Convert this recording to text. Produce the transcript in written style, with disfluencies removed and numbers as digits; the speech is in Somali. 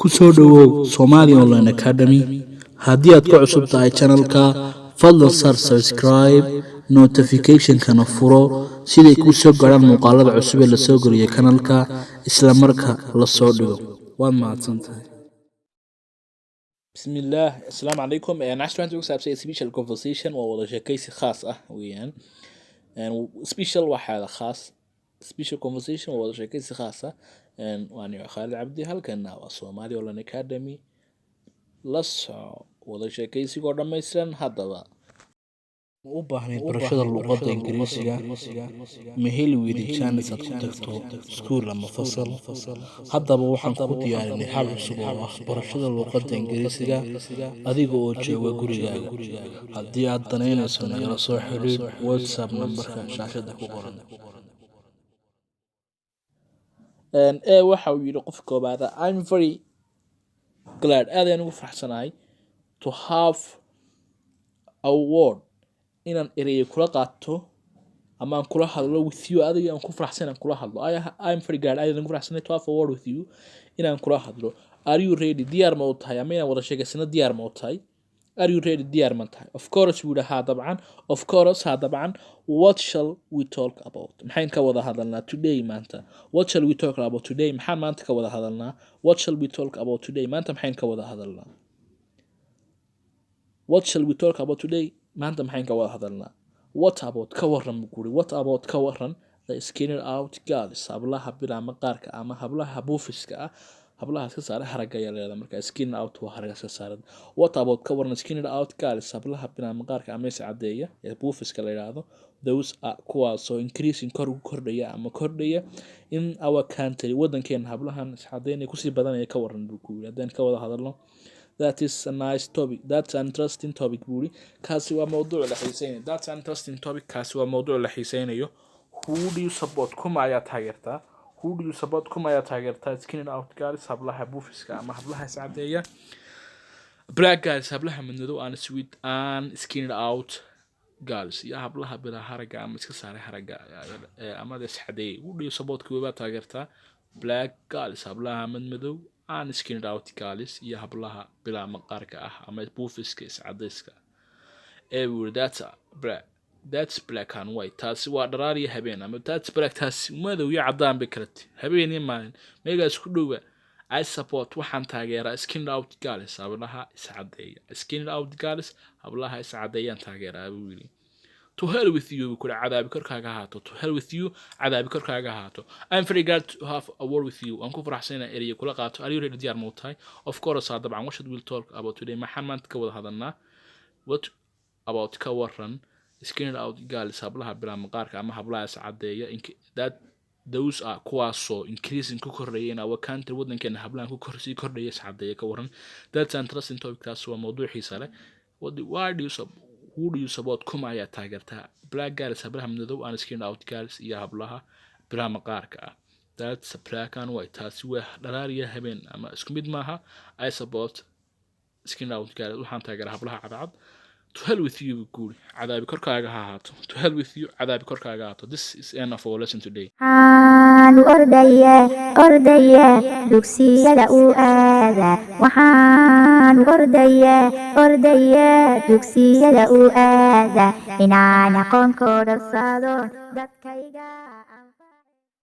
kusoo dhawow Somali Online Academy haddii aad ku cusub tahay channelka fadlan sar subscribe notification kana furo siday ku soo gaaraan muuqaalada cusub ee la soo geliyo channelka isla marka la soo dhigo waad mahadsantahay bismillah assalaamu calaykum nashran ugu saabsan special conversation waa wadasheekaysi khaas ah weeyaan special waxa khaas special conversation waa wadasheekaysi khaas ah وأنا خالد عبدي هالكنا وصومالي ولا أكاديمي لص wadasheekaysi oo dhammaystiran haddaba u baahnay barashada luqadda Ingiriisiga ma heli weydii chance aad ku tagto school ama fasal haddaba waxaan ku diyaarinay hal cusub oo ah barashada luqadda Ingiriisiga adiga oo jooga gurigaaga haddii aad danaynayso nagala soo xiriir WhatsApp numberka shaashada ku qoran waxa uu yiri qof koobaad I'm very glad aadaan ugu faraxsanahay to have a word inaan erey kula qaato ama aan kula hadlo with you adiga aan ku faraxsanahay kula hadlo I'm very glad aadaan ugu faraxsanahay to have a word with you inaan kula hadlo are you ready diyaar ma u tahay ama inaan wada sheegaysano diyaar ma u tahay are you ready diyaar ma tahay of course we ha dabcan of course ha dabcan what shall we talk about maxaan ka wada hadalnaa today maanta what shall we talk about today maxaan maanta ka wada hadalnaa what shall we talk about today maanta maxaan ka wada hadalnaa what shall we talk about today maanta maxaan ka wada hadalnaa what about ka waran guri what about ka waran the skinner out girls hablaha bilaa maqaarka ama hablaha buufiska ah hablaha iska saaray haraga yaleeda marka skin out waa haraga iska saaran what about ka waran skin out girls hablaha bilaa maqaarka ama is cadeeya ee buufiska la yiraahdo those are kuwaas oo increasing kordhaya ama kordhaya in our country wadankeena hablahan is cadeynay ku sii badanaya ka waran buu ku yiraahdo hadaan ka wada hadalno that is a nice topic that's an interesting topic buri kaasi waa mowduuc la xiiseynayo that's an interesting topic kaasi waa mowduuc la xiiseynayo who do you support kuma ayaa taageertaa who do you support kuma ayaa taageertaa skin out girls hablaha buufiska ama hablaha is cadeeya black guys hablaha madmadow aan sweet aan skin out girls ya hablaha bila haraga ama iska saaray haraga ama is cadeey who do you support kuma taageertaa black girls hablaha madmadow aan skin out girls iyo hablaha bila maqaarka ah ama buufiska is cadeyska that's black and white taasi waa dharaar iyo habeen ama that's black taasi madow iyo cadaan bay karti habeen iyo maalin meega isku dhowba I support waxaan taageeraa skin out girls hablaha is cadeeya skin out girls hablaha is cadeeyaan taageeraa wiili to hell with you kula cadaabi korkaaga haato to hell with you cadaabi korkaaga haato I'm very glad to have a word with you aan ku faraxsanahay erey kula qaato are you ready diyaar ma tahay of course dabcan what should we talk about today maxaan maanta ka wada hadalnaa what about ka waran skin out girls hablaha bila maqaarka ama hablaha is cadeeya that those are kuwaasoo increasing ku kordhaya in our country wadankeena hablahan ku korsii kordhaya is cadeeya ka waran that's an interesting topic taas waa mowduuc xiiso leh why do you who do you support kuma ayaa taageertaa black girls hablaha madmadow aan skin out girls iyo hablaha bila maqaarka ah that's black and white taasi waa dharaar iyo habeen ama isku mid maaha I support skin out girls waxaan taageeraa hablaha cadcad to hell with you good cadaabi korkaaga ha ahaato to hell with you cadaabi korkaaga ha ahaato this is enough for lesson today ordaya dugsiyada uu aada waxaan ordaya dugsiyada uu aada inaan aqoon kooda saado dadkayga